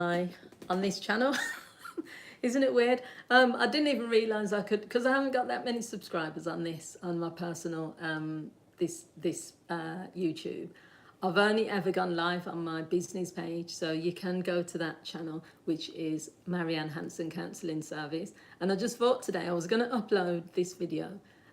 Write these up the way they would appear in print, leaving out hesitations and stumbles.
on this channel. Isn't it weird? I didn't even realize I could, because I haven't got that many subscribers on my personal this YouTube. I've only ever gone live on my business page, so you can go to that channel, which is Marianne Hanson Counselling Service. And I just thought today I was going to upload this video,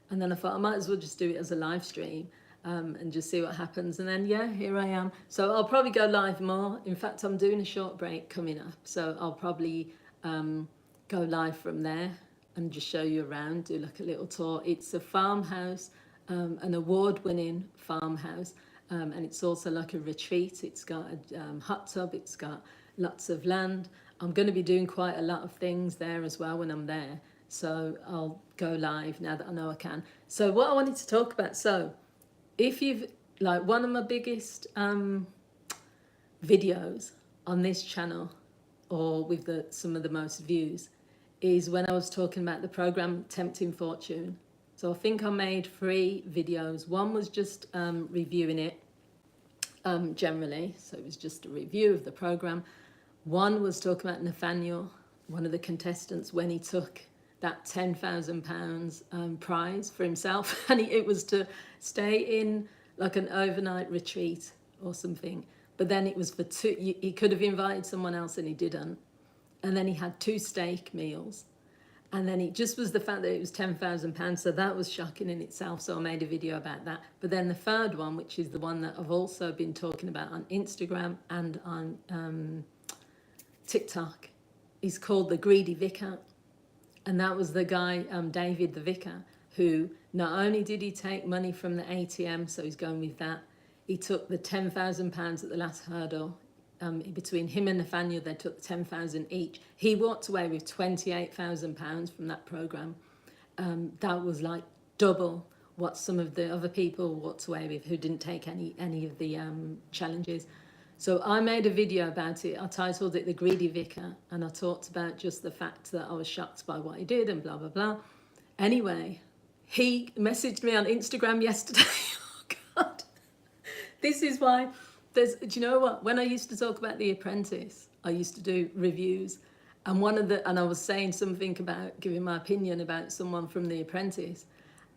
and then I thought I might as well just do it as a live stream. And just see what happens. And then, yeah, here I am. So I'll probably go live more. In fact, I'm doing a short break coming up. So I'll probably go live from there and just show you around, do like a little tour. It's a farmhouse, an award-winning farmhouse. And it's also like a retreat. It's got a hot tub. It's got lots of land. I'm going to be doing quite a lot of things there as well when I'm there. So I'll go live now that I know I can. So what I wanted to talk about, so if you've, like, one of my biggest videos on this channel, or with some of the most views, is when I was talking about the program Tempting Fortune. So I think I made 3 videos. One was just reviewing it generally, so it was just a review of the program. One was talking about Nathaniel, one of the contestants, when he took that £10,000 prize for himself, and it was to stay in like an overnight retreat or something. But then it was for 2. He could have invited someone else and he didn't. And then he had 2 steak meals. And then it just was the fact that it was £10,000, so that was shocking in itself. So I made a video about that. But then the third one, which is the one that I've also been talking about on Instagram and on TikTok, is called The Greedy Vicar. And that was the guy, David the Vicar, who not only did he take money from the ATM, so he's going with that, he took the £10,000 at the last hurdle. Between him and Nathaniel, they took £10,000 each. He walked away with £28,000 from that program. That was like double what some of the other people walked away with who didn't take any of the challenges. So I made a video about it. I titled it The Greedy Vicar, and I talked about just the fact that I was shocked by what he did and blah, blah, blah. Anyway, he messaged me on Instagram yesterday. Oh, God. This is why do you know what? When I used to talk about The Apprentice, I used to do reviews. And I was saying something about giving my opinion about someone from The Apprentice.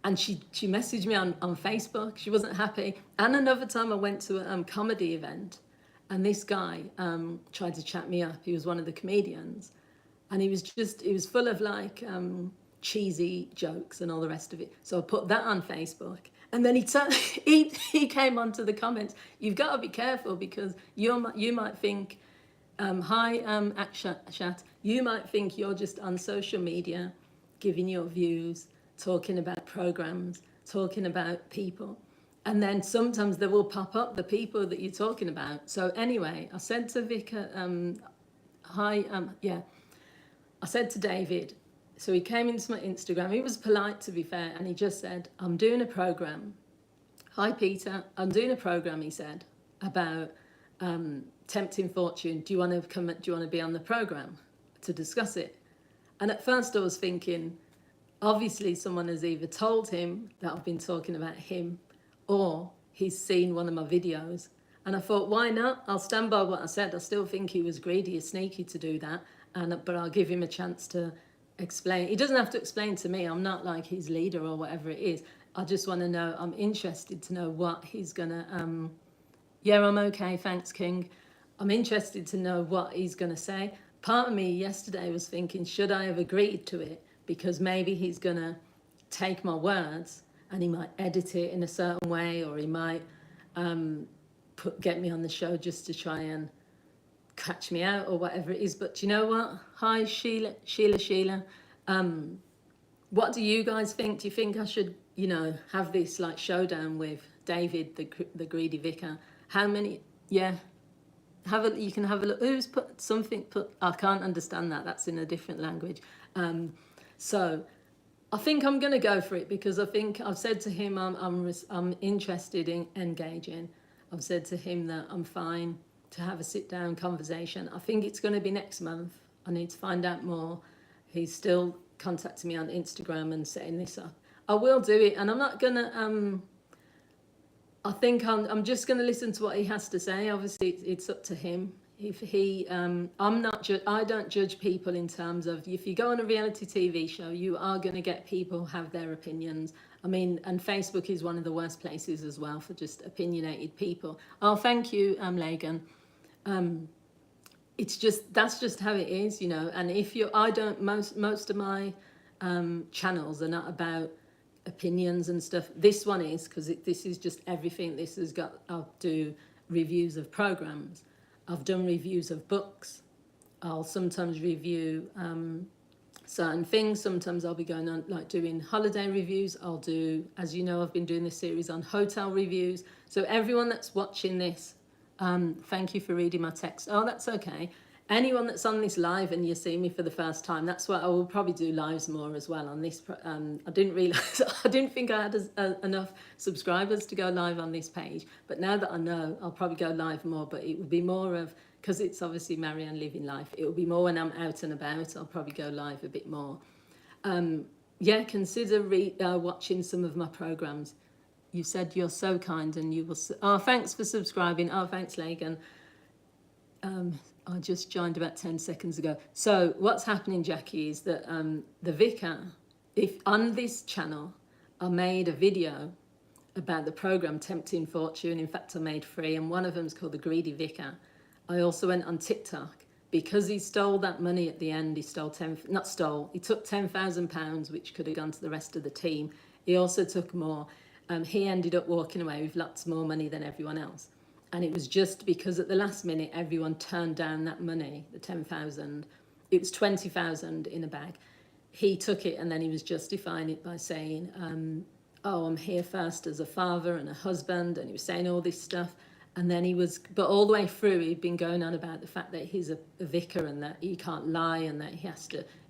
And she messaged me on Facebook. She wasn't happy. And another time I went to a comedy event, and this guy tried to chat me up. He was one of the comedians. And he was full of like cheesy jokes and all the rest of it. So I put that on Facebook. And then he came onto the comments. You've got to be careful, because you might think, hi, Akshat, you might think you're just on social media giving your views, talking about programs, talking about people. And then sometimes there will pop up the people that you're talking about. So anyway, I said to Vicar, hi, I said to David, so he came into my Instagram. He was polite, to be fair, and he just said, I'm doing a program. Hi, Peter. I'm doing a program, he said, about Tempting Fortune. Do you want to be on the program to discuss it? And at first I was thinking, obviously someone has either told him that I've been talking about him, or he's seen one of my videos. And I thought, why not? I'll stand by what I said. I still think he was greedy or sneaky to do that, but I'll give him a chance to explain. He doesn't have to explain to me. I'm not like his leader or whatever it is. I just want to know. I'm interested to know what he's gonna yeah, I'm okay, thanks, King. I'm interested to know what he's gonna say. Part of me yesterday was thinking, should I have agreed to it, because maybe he's gonna take my words and he might edit it in a certain way, or he might get me on the show just to try and catch me out or whatever it is. But you know what? Hi, Sheila. What do you guys think? Do you think I should, have this like showdown with David, the Greedy Vicar? How many? Yeah, you can have a look. Who's put something? I can't understand that. That's in a different language. So I think I'm going to go for it, because I think I've said to him I'm interested in engaging. I've said to him that I'm fine to have a sit-down conversation. I think it's going to be next month. I need to find out more. He's still contacting me on Instagram and setting this up. I will do it, and I'm not going to... I think I'm just going to listen to what he has to say. Obviously, it's up to him. If he, I'm not. I don't judge people in terms of if you go on a reality TV show, you are going to get people who have their opinions. I mean, and Facebook is one of the worst places as well for just opinionated people. Oh, thank you, Lagan. It's just that's just how it is, you know. And if you, I don't. Most of my channels are not about opinions and stuff. This one is because this is just everything. This has got. I'll do reviews of programs. I've done reviews of books. I'll sometimes review certain things. Sometimes I'll be going on like doing holiday reviews. I'll do, as you know, I've been doing this series on hotel reviews. So everyone that's watching this, thank you for reading my text. Oh, that's okay. Anyone that's on this live and you see me for the first time, that's why I will probably do lives more as well on this. I didn't realise, I didn't think I had enough subscribers to go live on this page. But now that I know, I'll probably go live more, but it will be more of, because it's obviously Marianne Living Life, it will be more when I'm out and about. I'll probably go live a bit more. Yeah, consider watching some of my programs. You said you're so kind and you will... Oh, thanks for subscribing. Oh, thanks, Lagan. I just joined about 10 seconds ago. So what's happening, Jackie, is that the Vicar, if on this channel, I made a video about the program Tempting Fortune. In fact, I made 3, and one of them's called The Greedy Vicar. I also went on TikTok because he stole that money at the end. He stole he took £10,000, which could have gone to the rest of the team. He also took more. He ended up walking away with lots more money than everyone else. And it was just because at the last minute, everyone turned down that money, the 10,000. It was 20,000 in a bag. He took it and then he was justifying it by saying, oh, I'm here first as a father and a husband. And he was saying all this stuff. And then but all the way through, he'd been going on about the fact that he's a vicar and that he can't lie and that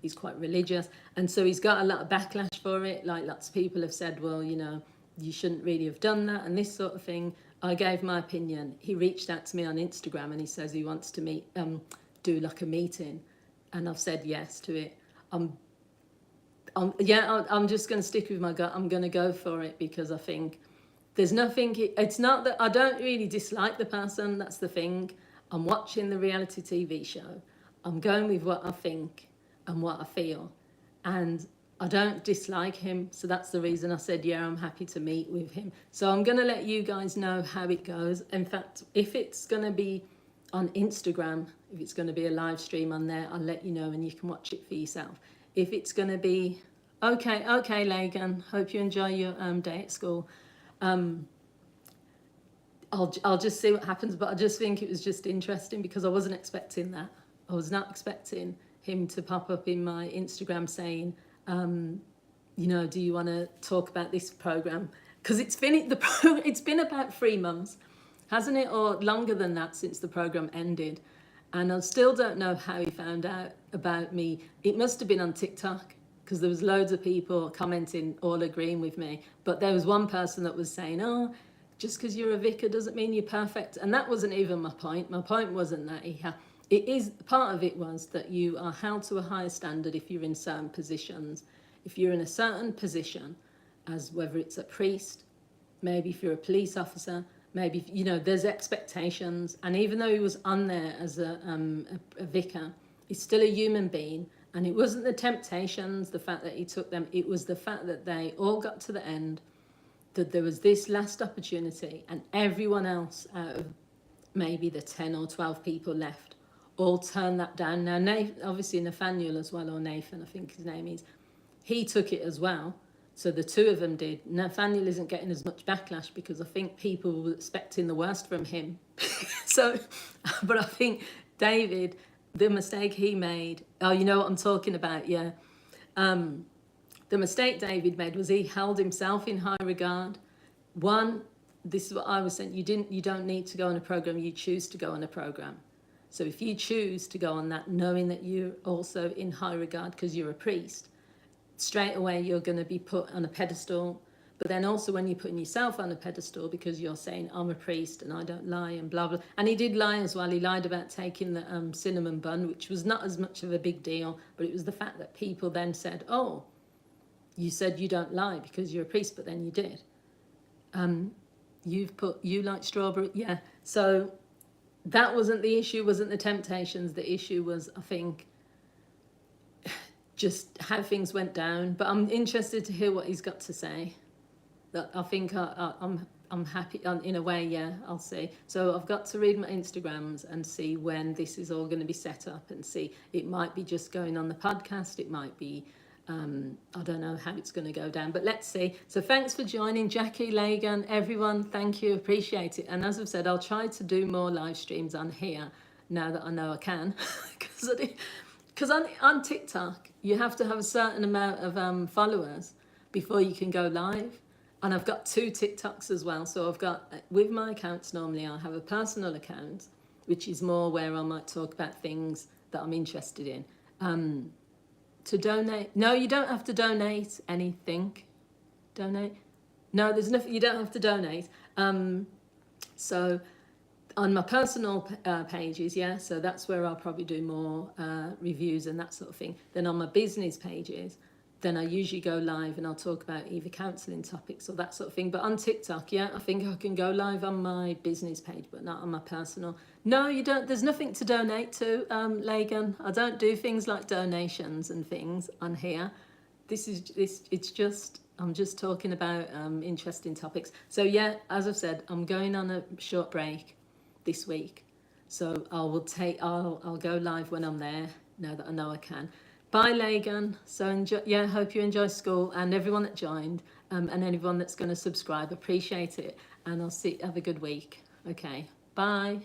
he's quite religious. And so he's got a lot of backlash for it. Like lots of people have said, well, you know, you shouldn't really have done that and this sort of thing. I gave my opinion. He reached out to me on Instagram and he says he wants to do like a meeting. And I've said yes to it. I'm just going to stick with my gut. I'm going to go for it because I think there's nothing, it's not that I don't really dislike the person. That's the thing. I'm watching the reality TV show. I'm going with what I think and what I feel. And I don't dislike him, so that's the reason I said, yeah, I'm happy to meet with him. So I'm going to let you guys know how it goes. In fact, if it's going to be on Instagram, if it's going to be a live stream on there, I'll let you know and you can watch it for yourself. If it's going to be, okay, Lagan, hope you enjoy your day at school. I'll just see what happens, but I just think it was just interesting because I wasn't expecting that. I was not expecting him to pop up in my Instagram saying, you know, do you want to talk about this program? Because it's been about 3 months, hasn't it, or longer than that since the program ended, and I still don't know how he found out about me. It must have been on TikTok because there was loads of people commenting, all agreeing with me. But there was one person that was saying, "Oh, just because you're a vicar doesn't mean you're perfect," and that wasn't even my point. My point wasn't that it is, part of it was that you are held to a higher standard if you're in certain positions. If you're in a certain position, as whether it's a priest, maybe if you're a police officer, maybe, you know, there's expectations. And even though he was on there as a vicar, he's still a human being. And it wasn't the temptations, the fact that he took them, it was the fact that they all got to the end, that there was this last opportunity and everyone else out of maybe the 10 or 12 people left all turned that down. Now, obviously Nathaniel as well, or Nathan, I think his name is, he took it as well. So the two of them did. Nathaniel isn't getting as much backlash because I think people were expecting the worst from him. So, but I think David, the mistake he made, oh, you know what I'm talking about, yeah. The mistake David made was he held himself in high regard. One, this is what I was saying, you don't need to go on a program, you choose to go on a program. So if you choose to go on that, knowing that you're also in high regard because you're a priest, straight away you're going to be put on a pedestal. But then also when you're putting yourself on a pedestal because you're saying, I'm a priest and I don't lie and blah, blah. And he did lie as well. He lied about taking the cinnamon bun, which was not as much of a big deal, but it was the fact that people then said, oh, you said you don't lie because you're a priest, but then you did. You like strawberry, yeah. So that wasn't the issue, wasn't the temptations. The issue was, I think, just how things went down. But I'm interested to hear what he's got to say. That I think I'm happy in a way. Yeah, I'll see. So I've got to read my Instagrams and see when this is all going to be set up, and see. It might be just going on the podcast. It might be. I don't know how it's going to go down, but let's see. So thanks for joining, Jackie, Lagan, everyone. Thank you, appreciate it. And as I've said, I'll try to do more live streams on here now that I know I can, because on TikTok you have to have a certain amount of followers before you can go live. And I've got 2 TikToks as well. So I've got, with my accounts normally, I have a personal account, which is more where I might talk about things that I'm interested in. To donate, no, you don't have to donate anything. Donate, no, there's nothing. You don't have to donate. So on my personal pages, yeah, so that's where I'll probably do more reviews and that sort of thing. Then on my business pages, then I usually go live and I'll talk about either counselling topics or that sort of thing. But on TikTok, yeah, I think I can go live on my business page, but not on my personal. No, you don't. There's nothing to donate to, Lagan. I don't do things like donations and things on here. It's just, I'm just talking about interesting topics. So yeah, as I've said, I'm going on a short break this week. So I'll go live when I'm there, now that I know I can. Bye, Lagan. So enjoy, yeah, hope you enjoy school, and everyone that joined, and anyone that's going to subscribe. Appreciate it. And I'll have a good week. Okay, bye.